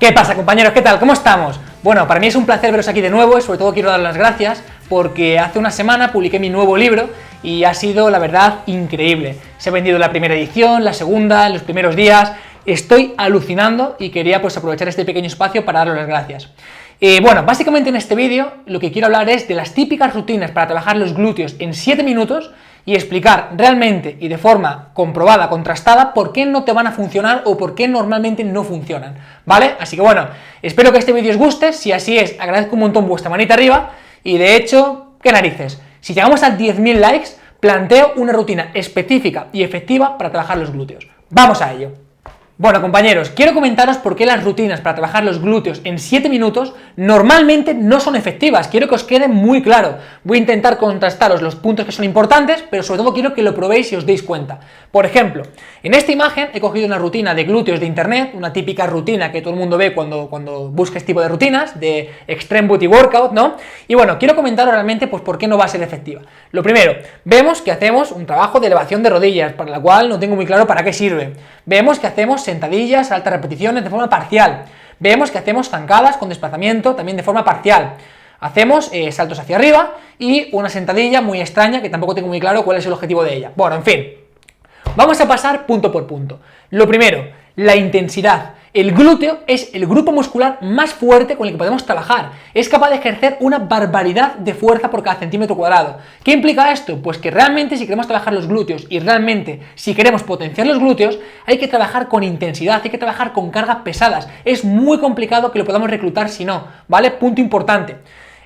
¿Qué pasa, compañeros? ¿Qué tal? ¿Cómo estamos? Bueno, para mí es un placer veros aquí de nuevo y sobre todo quiero dar las gracias porque hace una semana publiqué mi nuevo libro y ha sido, la verdad, increíble. Se ha vendido la primera edición, la segunda, en los primeros días. Estoy alucinando y quería pues aprovechar este pequeño espacio para daros las gracias. Bueno, básicamente en este vídeo lo que quiero hablar es de las típicas rutinas para trabajar los glúteos en 7 minutos y explicar realmente y de forma comprobada, contrastada, por qué no te van a funcionar o por qué normalmente no funcionan, ¿vale? Así que bueno, espero que este vídeo os guste. Si así es, agradezco un montón vuestra manita arriba y de hecho, ¿qué narices? Si llegamos a 10.000 likes, planteo una rutina específica y efectiva para trabajar los glúteos. ¡Vamos a ello! Bueno, compañeros, quiero comentaros por qué las rutinas para trabajar los glúteos en 7 minutos normalmente no son efectivas. Quiero que os quede muy claro. Voy a intentar contrastaros los puntos que son importantes, pero sobre todo quiero que lo probéis y os deis cuenta. Por ejemplo, en esta imagen he cogido una rutina de glúteos de internet, una típica rutina que todo el mundo ve cuando busca este tipo de rutinas, de Extreme Booty Workout, ¿no? Y bueno, quiero comentaros realmente pues por qué no va a ser efectiva. Lo primero, vemos que hacemos un trabajo de elevación de rodillas, para la cual no tengo muy claro para qué sirve. Vemos que hacemos sentadillas, altas repeticiones de forma parcial. Vemos que hacemos zancadas con desplazamiento también de forma parcial. Hacemos saltos hacia arriba y una sentadilla muy extraña que tampoco tengo muy claro cuál es el objetivo de ella. Bueno, en fin, vamos a pasar punto por punto. Lo primero, la intensidad. El glúteo es el grupo muscular más fuerte con el que podemos trabajar. Es capaz de ejercer una barbaridad de fuerza por cada centímetro cuadrado. ¿Qué implica esto? Pues que realmente si queremos trabajar los glúteos y realmente si queremos potenciar los glúteos, hay que trabajar con intensidad, hay que trabajar con cargas pesadas. Es muy complicado que lo podamos reclutar si no, ¿vale? Punto importante.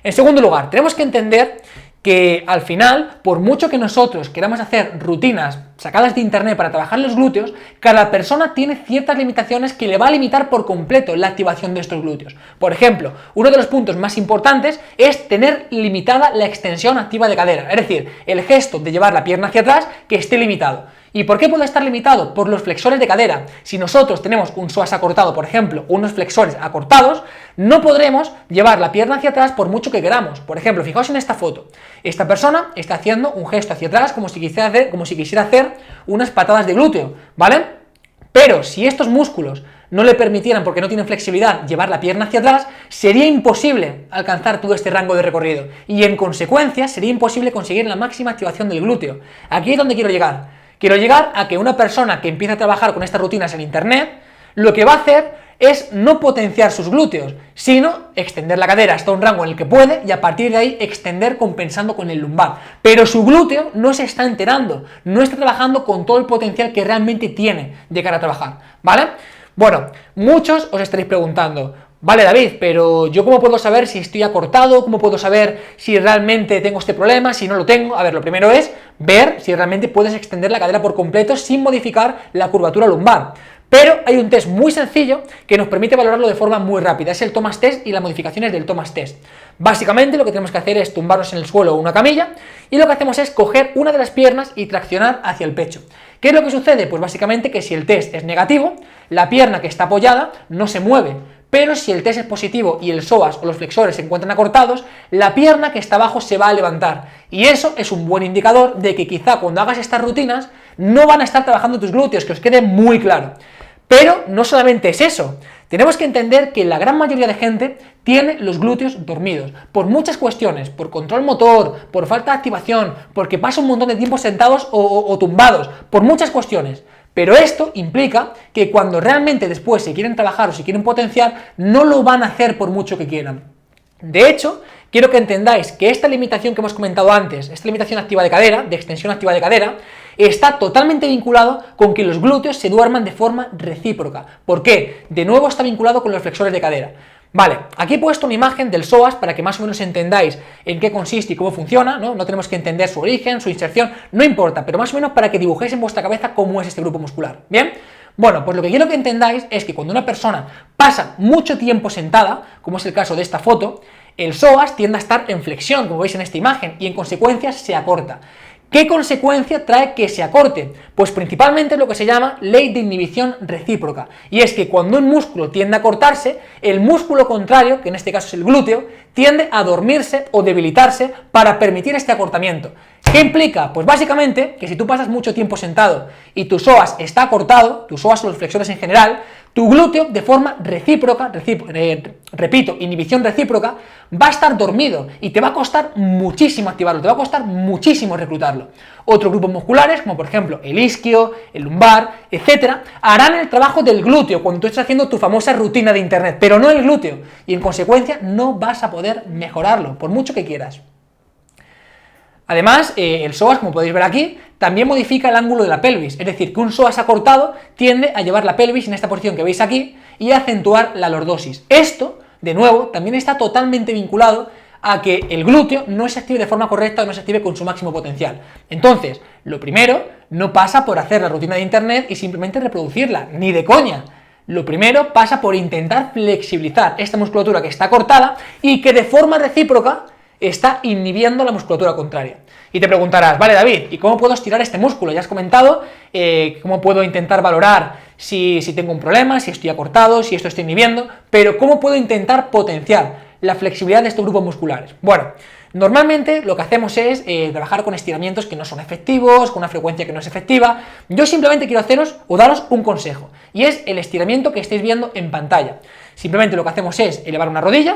En segundo lugar, tenemos que entender que al final, por mucho que nosotros queramos hacer rutinas sacadas de internet para trabajar los glúteos, cada persona tiene ciertas limitaciones que le va a limitar por completo la activación de estos glúteos. Por ejemplo, uno de los puntos más importantes es tener limitada la extensión activa de cadera, es decir, el gesto de llevar la pierna hacia atrás que esté limitado. ¿Y por qué puede estar limitado? Por los flexores de cadera. Si nosotros tenemos un psoas acortado, por ejemplo, unos flexores acortados, no podremos llevar la pierna hacia atrás por mucho que queramos. Por ejemplo, fijaos en esta foto. Esta persona está haciendo un gesto hacia atrás como si quisiera hacer unas patadas de glúteo, ¿vale? Pero si estos músculos no le permitieran, porque no tienen flexibilidad, llevar la pierna hacia atrás, sería imposible alcanzar todo este rango de recorrido y en consecuencia sería imposible conseguir la máxima activación del glúteo. Aquí es donde quiero llegar. Quiero llegar a que una persona que empieza a trabajar con estas rutinas en internet, lo que va a hacer es no potenciar sus glúteos, sino extender la cadera hasta un rango en el que puede y a partir de ahí extender compensando con el lumbar. Pero su glúteo no se está enterando, no está trabajando con todo el potencial que realmente tiene de cara a trabajar, ¿vale? Bueno, muchos os estaréis preguntando, vale David, pero ¿yo cómo puedo saber si estoy acortado? ¿Cómo puedo saber si realmente tengo este problema, si no lo tengo? A ver, lo primero es ver si realmente puedes extender la cadera por completo sin modificar la curvatura lumbar. Pero hay un test muy sencillo que nos permite valorarlo de forma muy rápida, es el Thomas Test y las modificaciones del Thomas Test. Básicamente lo que tenemos que hacer es tumbarnos en el suelo o una camilla y lo que hacemos es coger una de las piernas y traccionar hacia el pecho. ¿Qué es lo que sucede? Pues básicamente que si el test es negativo, la pierna que está apoyada no se mueve. Pero si el test es positivo y el psoas o los flexores se encuentran acortados, la pierna que está abajo se va a levantar. Y eso es un buen indicador de que quizá cuando hagas estas rutinas no van a estar trabajando tus glúteos, que os quede muy claro. Pero no solamente es eso. Tenemos que entender que la gran mayoría de gente tiene los glúteos dormidos, por muchas cuestiones, por control motor, por falta de activación, porque pasa un montón de tiempo sentados o tumbados, por muchas cuestiones. Pero esto implica que cuando realmente después se quieren trabajar o se quieren potenciar, no lo van a hacer por mucho que quieran. De hecho, quiero que entendáis que esta limitación que hemos comentado antes, esta limitación activa de cadera, de extensión activa de cadera, está totalmente vinculado con que los glúteos se duerman de forma recíproca. ¿Por qué? De nuevo está vinculado con los flexores de cadera. Vale, aquí he puesto una imagen del psoas para que más o menos entendáis en qué consiste y cómo funciona, ¿no? No tenemos que entender su origen, su inserción, no importa, pero más o menos para que dibujéis en vuestra cabeza cómo es este grupo muscular, ¿bien? Bueno, pues lo que quiero que entendáis es que cuando una persona pasa mucho tiempo sentada, como es el caso de esta foto, el psoas tiende a estar en flexión, como veis en esta imagen, y en consecuencia se acorta. ¿Qué consecuencia trae que se acorte? Pues principalmente lo que se llama ley de inhibición recíproca, y es que cuando un músculo tiende a cortarse, el músculo contrario, que en este caso es el glúteo, tiende a dormirse o debilitarse para permitir este acortamiento. ¿Qué implica? Pues básicamente que si tú pasas mucho tiempo sentado y tu psoas está cortado, tus psoas o los flexores en general, tu glúteo de forma recíproca, repito, inhibición recíproca, va a estar dormido y te va a costar muchísimo activarlo, te va a costar muchísimo reclutarlo. Otros grupos musculares, como por ejemplo el isquio, el lumbar, etcétera, harán el trabajo del glúteo cuando tú estés haciendo tu famosa rutina de internet, pero no el glúteo, y en consecuencia no vas a poder mejorarlo, por mucho que quieras. Además, el psoas, como podéis ver aquí, también modifica el ángulo de la pelvis, es decir, que un psoas acortado tiende a llevar la pelvis en esta posición que veis aquí y a acentuar la lordosis. Esto, de nuevo, también está totalmente vinculado a que el glúteo no se active de forma correcta o no se active con su máximo potencial. Entonces, lo primero no pasa por hacer la rutina de internet y simplemente reproducirla, ni de coña. Lo primero pasa por intentar flexibilizar esta musculatura que está cortada y que de forma recíproca está inhibiendo la musculatura contraria. Y te preguntarás, vale David, ¿y cómo puedo estirar este músculo? Ya has comentado cómo puedo intentar valorar si tengo un problema, si estoy acortado, si esto estoy inhibiendo, pero ¿cómo puedo intentar potenciar la flexibilidad de estos grupos musculares? Bueno, normalmente lo que hacemos es trabajar con estiramientos que no son efectivos, con una frecuencia que no es efectiva. Yo simplemente quiero haceros o daros un consejo, y es el estiramiento que estáis viendo en pantalla. Simplemente lo que hacemos es elevar una rodilla,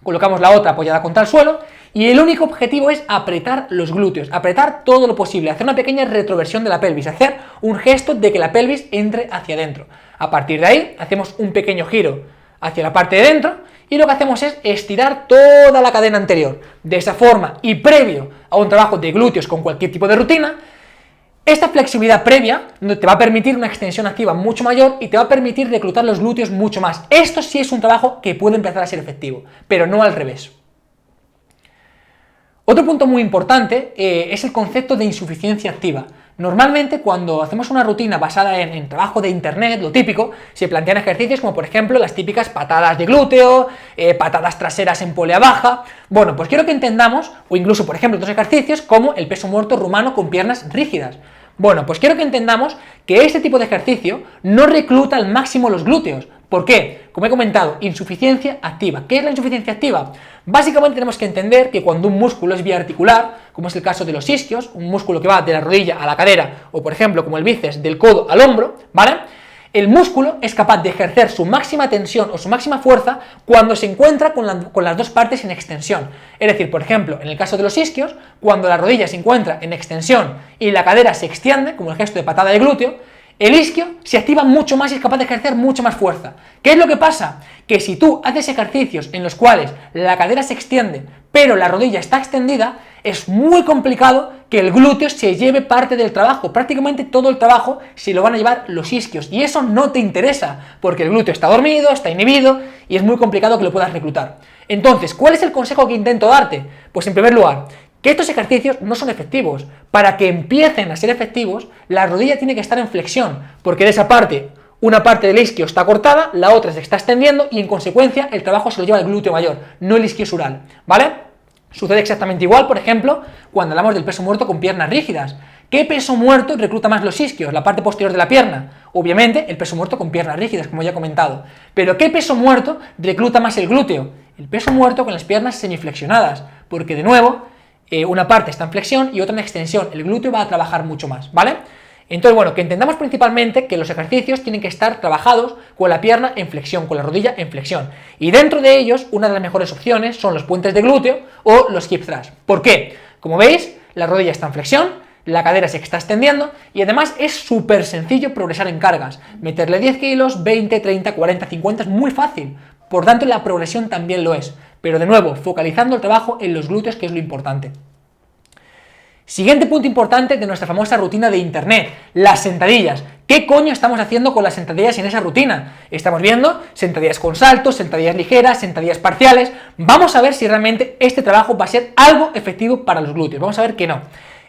colocamos la otra apoyada contra el suelo y el único objetivo es apretar los glúteos, apretar todo lo posible, hacer una pequeña retroversión de la pelvis, hacer un gesto de que la pelvis entre hacia adentro. A partir de ahí hacemos un pequeño giro hacia la parte de dentro y lo que hacemos es estirar toda la cadena anterior. De esa forma y previo a un trabajo de glúteos con cualquier tipo de rutina, esta flexibilidad previa te va a permitir una extensión activa mucho mayor y te va a permitir reclutar los glúteos mucho más. Esto sí es un trabajo que puede empezar a ser efectivo, pero no al revés. Otro punto muy importante es el concepto de insuficiencia activa. Normalmente cuando hacemos una rutina basada en trabajo de internet, lo típico, se plantean ejercicios como por ejemplo las típicas patadas de glúteo, patadas traseras en polea baja. Bueno, pues quiero que entendamos, o incluso por ejemplo otros ejercicios como el peso muerto rumano con piernas rígidas. Bueno, pues quiero que entendamos que este tipo de ejercicio no recluta al máximo los glúteos. ¿Por qué? Como he comentado, insuficiencia activa. ¿Qué es la insuficiencia activa? Básicamente tenemos que entender que cuando un músculo es biarticular, como es el caso de los isquios, un músculo que va de la rodilla a la cadera, o por ejemplo como el bíceps del codo al hombro, ¿vale? El músculo es capaz de ejercer su máxima tensión o su máxima fuerza cuando se encuentra con las dos partes en extensión. Es decir, por ejemplo, en el caso de los isquios, cuando la rodilla se encuentra en extensión y la cadera se extiende, como el gesto de patada de glúteo, el isquio se activa mucho más y es capaz de ejercer mucho más fuerza. ¿Qué es lo que pasa? Que si tú haces ejercicios en los cuales la cadera se extiende, pero la rodilla está extendida, es muy complicado que el glúteo se lleve parte del trabajo. Prácticamente todo el trabajo se lo van a llevar los isquios y eso no te interesa, porque el glúteo está dormido, está inhibido y es muy complicado que lo puedas reclutar. Entonces, ¿cuál es el consejo que intento darte? Pues en primer lugar, que estos ejercicios no son efectivos. Para que empiecen a ser efectivos, la rodilla tiene que estar en flexión, porque de esa parte, una parte del isquio está cortada, la otra se está extendiendo y en consecuencia el trabajo se lo lleva el glúteo mayor, no el isquiosural, ¿vale? Sucede exactamente igual, por ejemplo, cuando hablamos del peso muerto con piernas rígidas. ¿Qué peso muerto recluta más los isquios? La parte posterior de la pierna. Obviamente, el peso muerto con piernas rígidas, como ya he comentado. Pero ¿qué peso muerto recluta más el glúteo? El peso muerto con las piernas semiflexionadas, porque de nuevo, una parte está en flexión y otra en extensión. El glúteo va a trabajar mucho más, ¿vale? Entonces, bueno, que entendamos principalmente que los ejercicios tienen que estar trabajados con la pierna en flexión, con la rodilla en flexión. Y dentro de ellos, una de las mejores opciones son los puentes de glúteo o los hip thrust. ¿Por qué? Como veis, la rodilla está en flexión, la cadera se está extendiendo y además es súper sencillo progresar en cargas. Meterle 10 kilos, 20, 30, 40, 50 es muy fácil. Por tanto, la progresión también lo es. Pero de nuevo, focalizando el trabajo en los glúteos, que es lo importante. Siguiente punto importante de nuestra famosa rutina de internet, las sentadillas. ¿Qué coño estamos haciendo con las sentadillas en esa rutina? Estamos viendo sentadillas con saltos, sentadillas ligeras, sentadillas parciales. Vamos a ver si realmente este trabajo va a ser algo efectivo para los glúteos. Vamos a ver que no.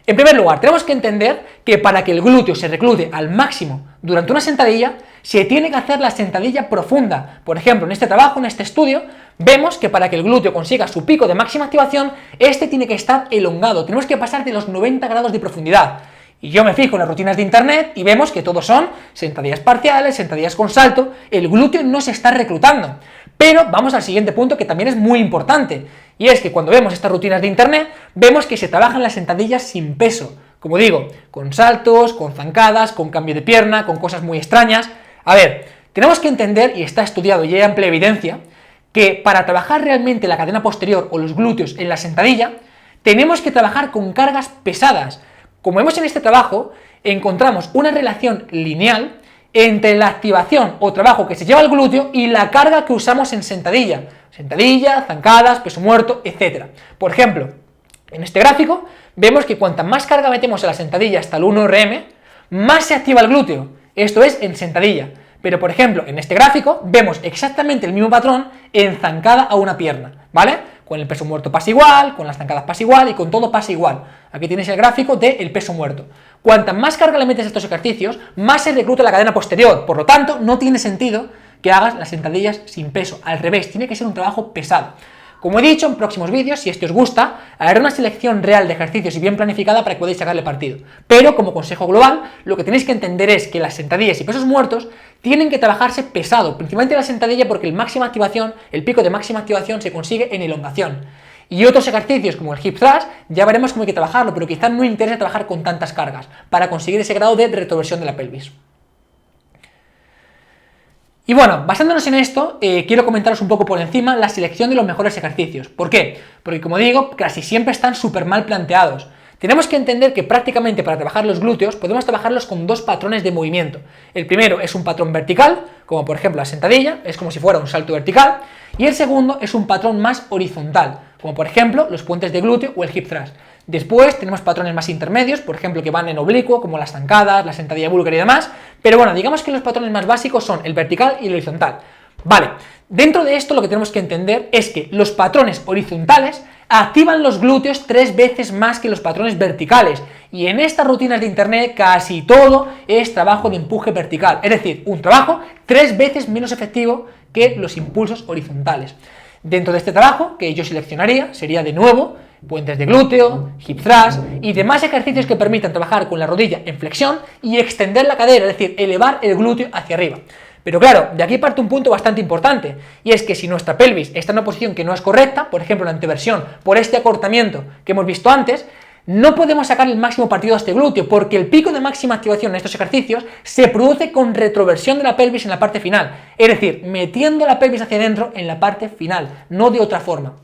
En primer lugar, tenemos que entender que para que el glúteo se reclute al máximo durante una sentadilla, se tiene que hacer la sentadilla profunda. Por ejemplo, en este trabajo, en este estudio, vemos que para que el glúteo consiga su pico de máxima activación, este tiene que estar elongado. Tenemos que pasar de los 90 grados de profundidad. Y yo me fijo en las rutinas de internet y vemos que todos son sentadillas parciales, sentadillas con salto. El glúteo no se está reclutando. Pero vamos al siguiente punto que también es muy importante. Y es que cuando vemos estas rutinas de internet, vemos que se trabajan las sentadillas sin peso, como digo, con saltos, con zancadas, con cambio de pierna, con cosas muy extrañas. A ver, tenemos que entender, y está estudiado y hay amplia evidencia, que para trabajar realmente la cadena posterior o los glúteos en la sentadilla, tenemos que trabajar con cargas pesadas. Como vemos en este trabajo, encontramos una relación lineal entre la activación o trabajo que se lleva al glúteo y la carga que usamos en sentadilla. Sentadilla, zancadas, peso muerto, etc. Por ejemplo, en este gráfico vemos que cuanta más carga metemos en la sentadilla hasta el 1RM, más se activa el glúteo. Esto es en sentadilla. Pero, por ejemplo, en este gráfico vemos exactamente el mismo patrón en zancada a una pierna, ¿vale? Con el peso muerto pasa igual, con las zancadas pasa igual y con todo pasa igual. Aquí tienes el gráfico del peso muerto. Cuanta más carga le metes a estos ejercicios, más se recluta la cadena posterior. Por lo tanto, no tiene sentido que hagas las sentadillas sin peso. Al revés, tiene que ser un trabajo pesado. Como he dicho en próximos vídeos, si este os gusta, haré una selección real de ejercicios y bien planificada para que podáis sacarle partido. Pero, como consejo global, lo que tenéis que entender es que las sentadillas y pesos muertos tienen que trabajarse pesado, principalmente la sentadilla porque el pico de máxima activación se consigue en elongación. Y otros ejercicios como el hip thrust, ya veremos cómo hay que trabajarlo, pero quizás no interesa trabajar con tantas cargas, para conseguir ese grado de retroversión de la pelvis. Y bueno, basándonos en esto, quiero comentaros un poco por encima la selección de los mejores ejercicios. ¿Por qué? Porque, como digo, casi siempre están súper mal planteados. Tenemos que entender que prácticamente para trabajar los glúteos podemos trabajarlos con dos patrones de movimiento. El primero es un patrón vertical, como por ejemplo la sentadilla, es como si fuera un salto vertical, y el segundo es un patrón más horizontal, como por ejemplo los puentes de glúteo o el hip thrust. Después tenemos patrones más intermedios, por ejemplo, que van en oblicuo, como las zancadas, la sentadilla búlgara y demás, pero bueno, digamos que los patrones más básicos son el vertical y el horizontal. Vale, dentro de esto lo que tenemos que entender es que los patrones horizontales activan los glúteos 3 veces más que los patrones verticales, y en estas rutinas de internet casi todo es trabajo de empuje vertical, es decir, un trabajo 3 veces menos efectivo que los impulsos horizontales. Dentro de este trabajo, que yo seleccionaría, sería de nuevo puentes de glúteo, hip thrust y demás ejercicios que permitan trabajar con la rodilla en flexión y extender la cadera, es decir, elevar el glúteo hacia arriba. Pero claro, de aquí parte un punto bastante importante, y es que si nuestra pelvis está en una posición que no es correcta, por ejemplo la anteversión, por este acortamiento que hemos visto antes, no podemos sacar el máximo partido a este glúteo, porque el pico de máxima activación en estos ejercicios se produce con retroversión de la pelvis en la parte final, es decir, metiendo la pelvis hacia adentro en la parte final, no de otra forma.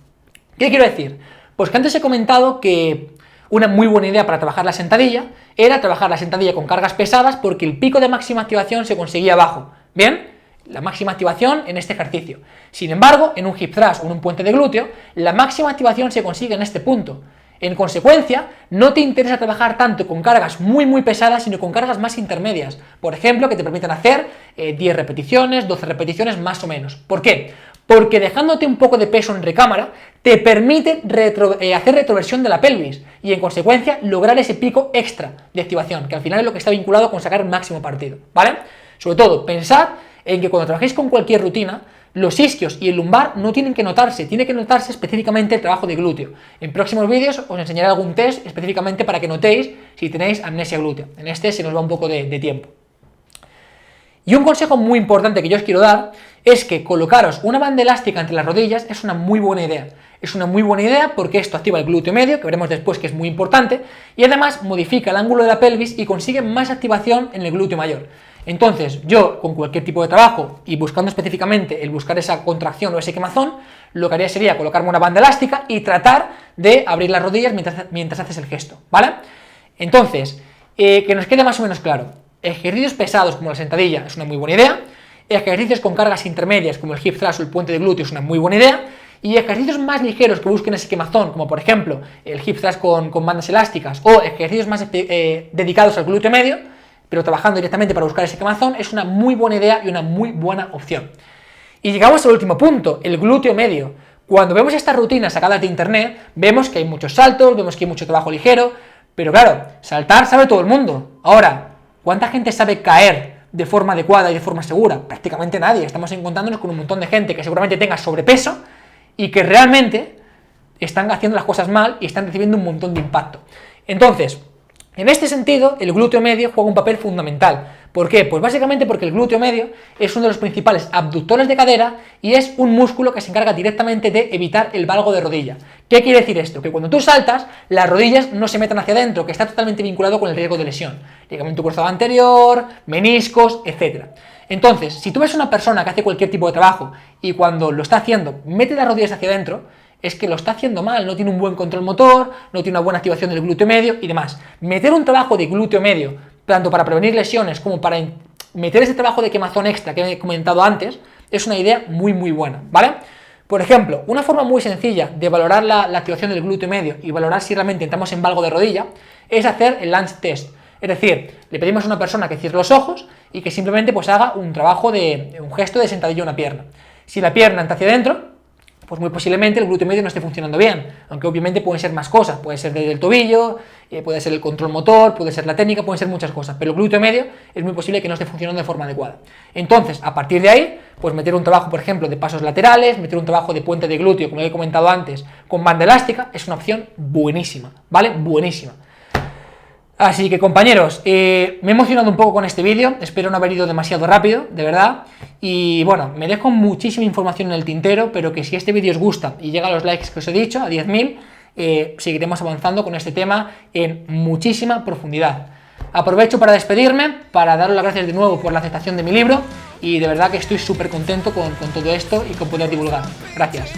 ¿Qué quiero decir? Pues que antes he comentado que una muy buena idea para trabajar la sentadilla era trabajar la sentadilla con cargas pesadas porque el pico de máxima activación se conseguía abajo. ¿Bien? La máxima activación en este ejercicio. Sin embargo, en un hip thrust o en un puente de glúteo, la máxima activación se consigue en este punto. En consecuencia, no te interesa trabajar tanto con cargas muy pesadas, sino con cargas más intermedias. Por ejemplo, que te permitan hacer 10 repeticiones, 12 repeticiones más o menos. ¿Por qué? Porque dejándote un poco de peso en recámara, te permite hacer retroversión de la pelvis y en consecuencia lograr ese pico extra de activación, que al final es lo que está vinculado con sacar el máximo partido, ¿vale? Sobre todo, pensad en que cuando trabajéis con cualquier rutina, los isquios y el lumbar no tienen que notarse, tiene que notarse específicamente el trabajo de glúteo. En próximos vídeos os enseñaré algún test específicamente para que notéis si tenéis amnesia glútea. En este se nos va un poco de tiempo. Y un consejo muy importante que yo os quiero dar es que colocaros una banda elástica entre las rodillas es una muy buena idea. Es una muy buena idea porque esto activa el glúteo medio, que veremos después que es muy importante, y además modifica el ángulo de la pelvis y consigue más activación en el glúteo mayor. Entonces, yo con cualquier tipo de trabajo y buscando específicamente el buscar esa contracción o ese quemazón, lo que haría sería colocarme una banda elástica y tratar de abrir las rodillas mientras haces el gesto, ¿vale? Entonces, que nos quede más o menos claro, ejercicios pesados como la sentadilla es una muy buena idea, ejercicios con cargas intermedias como el hip thrust o el puente de glúteo es una muy buena idea, y ejercicios más ligeros que busquen ese quemazón, como por ejemplo el hip thrust con bandas elásticas o ejercicios más dedicados al glúteo medio, pero trabajando directamente para buscar ese quemazón, es una muy buena idea y una muy buena opción. Y llegamos al último punto, el glúteo medio. Cuando vemos estas rutinas sacadas de internet, vemos que hay muchos saltos, vemos que hay mucho trabajo ligero, pero claro, saltar sabe todo el mundo. Ahora, ¿cuánta gente sabe caer de forma adecuada y de forma segura? Prácticamente nadie. Estamos encontrándonos con un montón de gente que seguramente tenga sobrepeso y que realmente están haciendo las cosas mal y están recibiendo un montón de impacto. Entonces, en este sentido, el glúteo medio juega un papel fundamental, ¿Por qué? Pues básicamente porque el glúteo medio es uno de los principales abductores de cadera y es un músculo que se encarga directamente de evitar el valgo de rodilla. ¿Qué quiere decir esto? Que cuando tú saltas, las rodillas no se metan hacia adentro, que está totalmente vinculado con el riesgo de lesión. Ligamento cruzado anterior, meniscos, etc. Entonces, si tú ves una persona que hace cualquier tipo de trabajo y cuando lo está haciendo mete las rodillas hacia adentro, es que lo está haciendo mal, no tiene un buen control motor, no tiene una buena activación del glúteo medio y demás. Meter un trabajo de glúteo medio, tanto para prevenir lesiones como para meter ese trabajo de quemazón extra que he comentado antes, es una idea muy buena, ¿vale? Por ejemplo, una forma muy sencilla de valorar la activación del glúteo medio y valorar si realmente entramos en valgo de rodilla es hacer el lunge test. Es decir, le pedimos a una persona que cierre los ojos y que simplemente pues haga un trabajo de un gesto de sentadilla a una pierna. Si la pierna entra hacia adentro, pues muy posiblemente el glúteo medio no esté funcionando bien, aunque obviamente pueden ser más cosas, puede ser desde el tobillo, puede ser el control motor, puede ser la técnica, pueden ser muchas cosas, pero el glúteo medio es muy posible que no esté funcionando de forma adecuada. Entonces, a partir de ahí, pues meter un trabajo, por ejemplo, de pasos laterales, meter un trabajo de puente de glúteo, como he comentado antes, con banda elástica, es una opción buenísima, ¿vale? Buenísima. Así que compañeros, me he emocionado un poco con este vídeo, espero no haber ido demasiado rápido, de verdad, y bueno, me dejo muchísima información en el tintero, pero que si este vídeo os gusta y llega a los likes que os he dicho, a 10.000, seguiremos avanzando con este tema en muchísima profundidad. Aprovecho para despedirme, para daros las gracias de nuevo por la aceptación de mi libro, y de verdad que estoy súper contento con todo esto y con poder divulgar. Gracias.